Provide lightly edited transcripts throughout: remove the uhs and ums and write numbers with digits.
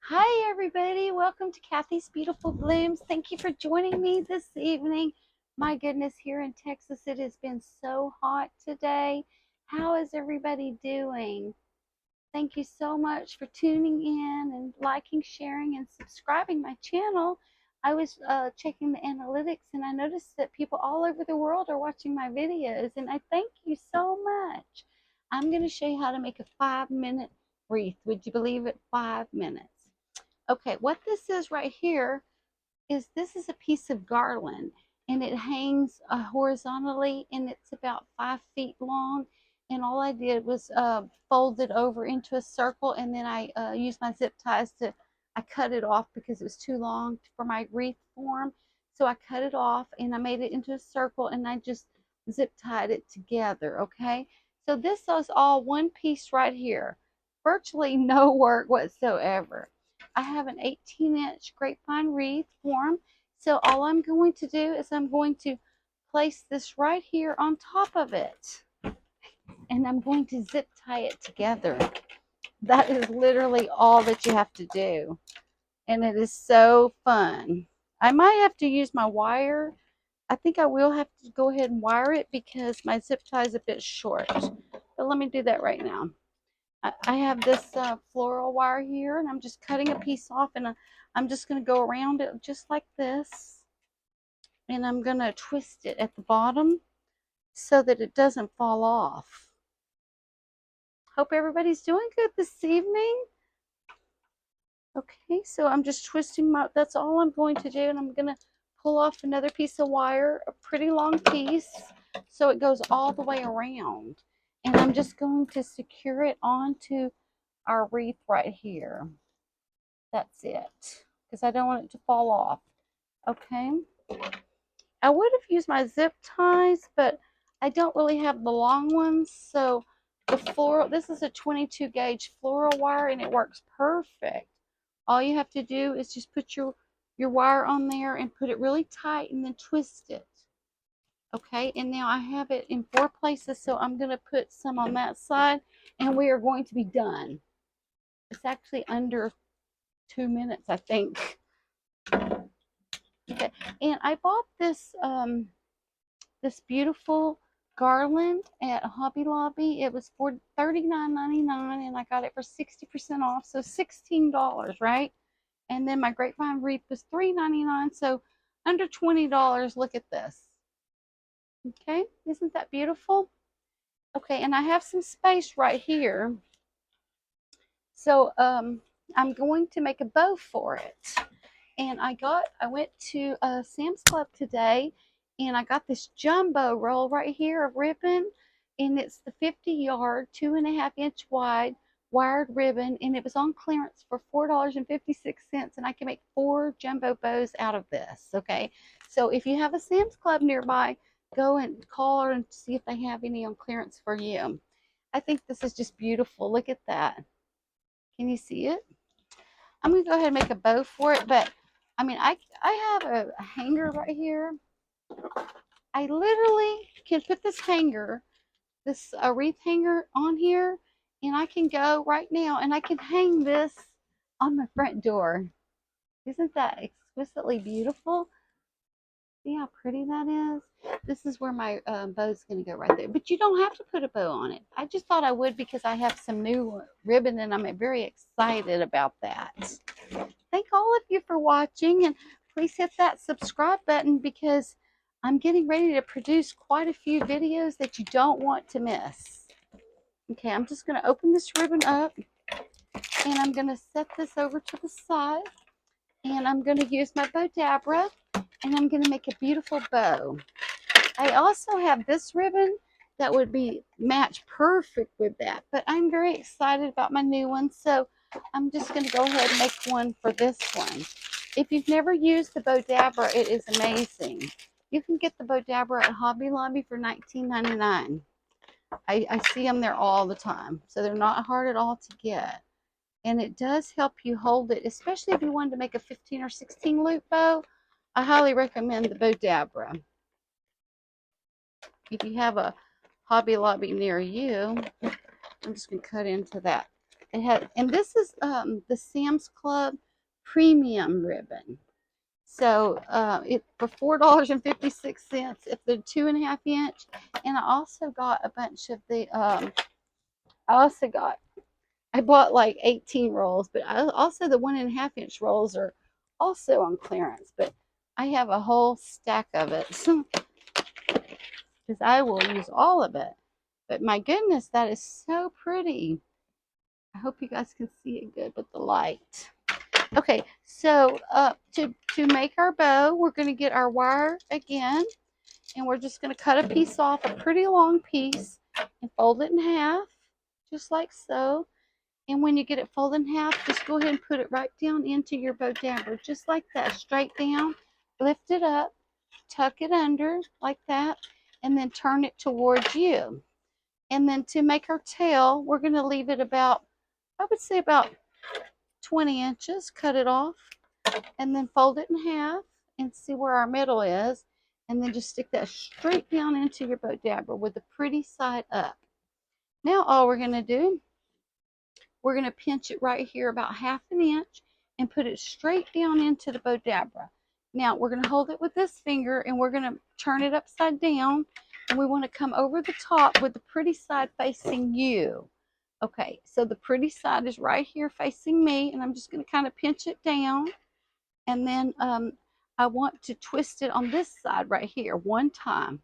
Hi, everybody. Welcome to Kathy's Beautiful Blooms. Thank you for joining me this evening. My goodness, here in Texas, it has been so hot today. How is everybody doing? Thank you so much for tuning in and liking, sharing, and subscribing my channel. I was checking the analytics and I noticed that people all over the world are watching my videos, and I thank you so much. I'm going to show you how to make a 5-minute wreath. Would you believe it? 5 minutes. Okay, what this is right here is this is a piece of garland, and it hangs horizontally, and it's about 5 feet long. And all I did was fold it over into a circle, and then I used my zip ties I cut it off because it was too long for my wreath form. So I cut it off and I made it into a circle, and I just zip tied it together. Okay, so this is all one piece right here, virtually no work whatsoever. I have an 18-inch grapevine wreath form. So all I'm going to do is I'm going to place this right here on top of it. And I'm going to zip tie it together. That is literally all that you have to do. And it is so fun. I might have to use my wire. I think I will have to go ahead and wire it because my zip tie is a bit short. But let me do that right now. I have this floral wire here, and I'm just cutting a piece off, and I'm just going to go around it just like this, and I'm going to twist it at the bottom so that it doesn't fall off. Hope everybody's doing good this evening. Okay, so I'm just twisting that's all I'm going to do, and I'm going to pull off another piece of wire, a pretty long piece, so it goes all the way around. And I'm just going to secure it onto our wreath right here. That's it, because I don't want it to fall off. Okay, I would have used my zip ties, but I don't really have the long ones. So the floral, this is a 22 gauge floral wire, and it works perfect. All you have to do is just put your wire on there and put it really tight, and then twist it. Okay, and now I have it in 4 places, so I'm going to put some on that side, and we are going to be done. It's actually under 2 minutes, I think. Okay, and I bought this this beautiful garland at Hobby Lobby. It was for $39.99, and I got it for 60% off, so $16, right? And then my grapevine wreath was $3.99, so under $20. Look at this. Okay, isn't that beautiful? Okay, and I have some space right here, so I'm going to make a bow for it. And I went to Sam's Club today, and I got this jumbo roll right here of ribbon, and it's the 50-yard, 2.5-inch wide wired ribbon, and it was on clearance for $4.56, and I can make 4 jumbo bows out of this. Okay, so if you have a Sam's Club nearby, go and call her and see if they have any on clearance for you. I think this is just beautiful. Look at that. Can you see it? I'm gonna go ahead and make a bow for it, but I mean, I have a hanger right here. I literally can put this hanger, this wreath hanger on here, and I can go right now and I can hang this on my front door. Isn't that exquisitely beautiful? See how pretty that is? This is where my bow's going to go right there. But you don't have to put a bow on it. I just thought I would because I have some new ribbon, and I'm very excited about that. Thank all of you for watching, and please hit that subscribe button because I'm getting ready to produce quite a few videos that you don't want to miss. Okay, I'm just going to open this ribbon up, and I'm going to set this over to the side, and I'm going to use my bow dabra, and I'm going to make a beautiful bow. I also have this ribbon that would be match perfect with that, but I'm very excited about my new one, so I'm just going to go ahead and make one for this one. If you've never used the bow dabra, it is amazing. You can get the bow dabra at Hobby Lobby for $19.99. I see them there all the time, so they're not hard at all to get. And it does help you hold it, especially if you wanted to make a 15 or 16 loop bow. I highly recommend the bow dabra. If you have a Hobby Lobby near you, I'm just going to cut into that It had, and this is the Sam's Club premium ribbon. So it for $4.56 if they're 2.5 inch. And I also got a bunch of the I bought like 18 rolls, but also the 1.5 inch rolls are also on clearance. But I have a whole stack of it because I will use all of it. But my goodness, that is so pretty. I hope you guys can see it good with the light. Okay, so to make our bow, we're going to get our wire again, and we're just going to cut a piece off, a pretty long piece, and fold it in half, just like so. And when you get it folded in half, just go ahead and put it right down into your bow dabber, just like that, straight down. Lift it up, tuck it under like that, and then turn it towards you. And then to make our tail, we're going to leave it about, I would say about 20 inches, cut it off, and then fold it in half and see where our middle is. And then just stick that straight down into your bow dabber with the pretty side up. Now all we're going to do, we're going to pinch it right here about 1/2 inch and put it straight down into the bow dabber. Now we're going to hold it with this finger and we're going to turn it upside down, and we want to come over the top with the pretty side facing you. Okay, so the pretty side is right here facing me, and I'm just going to kind of pinch it down, and then I want to twist it on this side right here one time,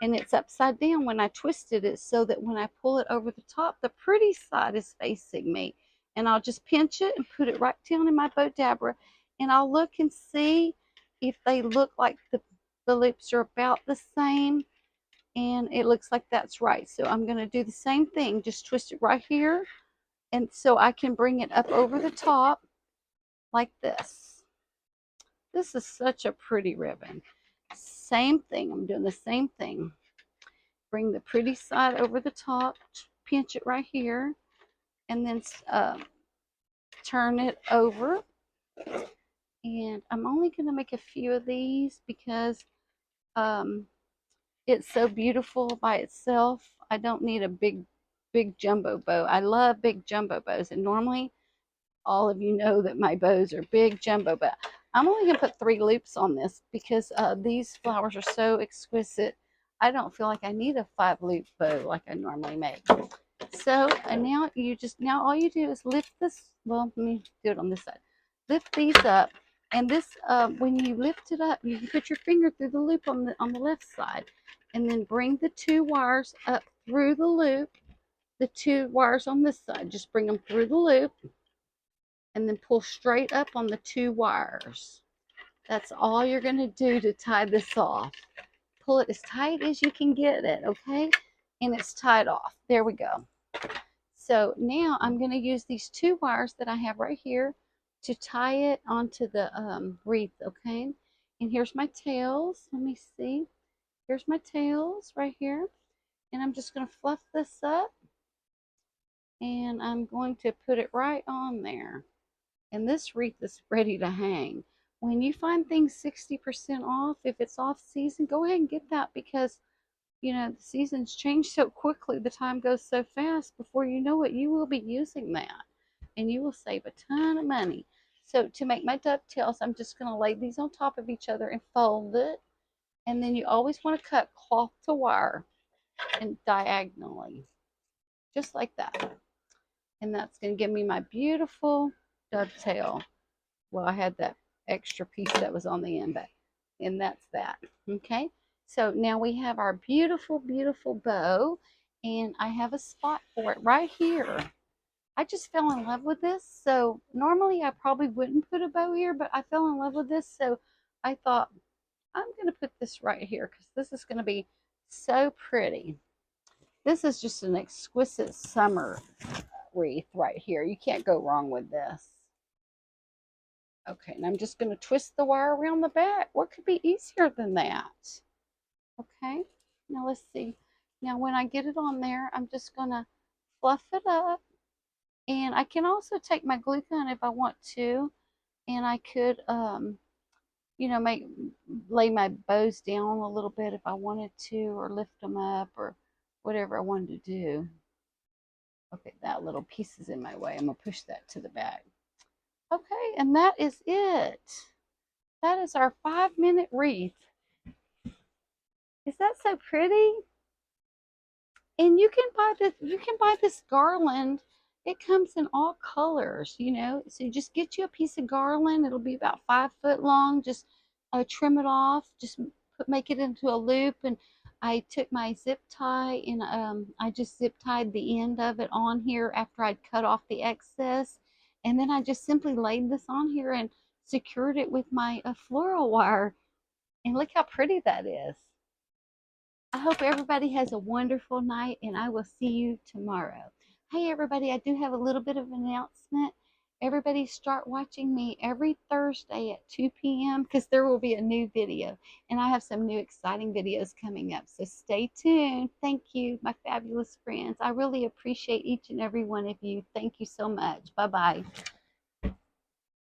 and it's upside down when I twisted it, so that when I pull it over the top, the pretty side is facing me. And I'll just pinch it and put it right down in my bow dabber, and I'll look and see if they look like the loops are about the same, and it looks like that's right. So I'm going to do the same thing, just twist it right here, and so I can bring it up over the top like this. This is such a pretty ribbon. Same thing, I'm doing the same thing. Bring the pretty side over the top, pinch it right here, and then turn it over. And I'm only going to make a few of these because it's so beautiful by itself. I don't need a big jumbo bow. I love big jumbo bows, and normally all of you know that my bows are big jumbo, but I'm only going to put 3 loops on this because these flowers are so exquisite. I don't feel like I need a 5 loop bow like I normally make. So and now all you do is lift this. Well, let me do it on this side. Lift these up, and this when you lift it up, you can put your finger through the loop on the left side, and then bring the 2 wires up through the loop. The 2 wires on this side, just bring them through the loop, and then pull straight up on the 2 wires. That's all you're going to do to tie this off. Pull it as tight as you can get it, okay? And it's tied off. There we go. So now I'm going to use these 2 wires that I have right here to tie it onto the wreath, okay? And here's my tails. Let me see. Here's my tails right here. And I'm just going to fluff this up, and I'm going to put it right on there. And this wreath is ready to hang. When you find things 60% off, if it's off season, go ahead and get that, because you know the seasons change so quickly, the time goes so fast. Before you know it, you will be using that, and you will save a ton of money. So to make my dovetails, I'm just going to lay these on top of each other and fold it, and then you always want to cut cloth to wire and diagonally, just like that. And that's going to give me my beautiful dovetail. Well, I had that extra piece that was on the end, and that's that. Okay, so now we have our beautiful, beautiful bow, and I have a spot for it right here. I just fell in love with this. So normally I probably wouldn't put a bow here, but I fell in love with this, so I thought I'm going to put this right here because this is going to be so pretty. This is just an exquisite summer wreath right here. You can't go wrong with this. Okay, and I'm just going to twist the wire around the back. What could be easier than that? Okay, now let's see. Now when I get it on there, I'm just going to fluff it up. And I can also take my glue gun if I want to. And I could, you know, lay my bows down a little bit if I wanted to, or lift them up, or whatever I wanted to do. Okay, that little piece is in my way. I'm gonna push that to the back. Okay, and that is it. That is our 5-minute wreath. Is that so pretty? And you can buy this garland. It comes in all colors, you know. So you just get you a piece of garland. It'll be about 5 foot long. Just trim it off. Just make it into a loop. And I took my zip tie and I just zip tied the end of it on here after I'd cut off the excess. And then I just simply laid this on here and secured it with my floral wire. And look how pretty that is. I hope everybody has a wonderful night and I will see you tomorrow. Hey, everybody, I do have a little bit of an announcement. Everybody start watching me every Thursday at 2 p.m. because there will be a new video and I have some new exciting videos coming up. So stay tuned. Thank you, my fabulous friends. I really appreciate each and every one of you. Thank you so much. Bye-bye.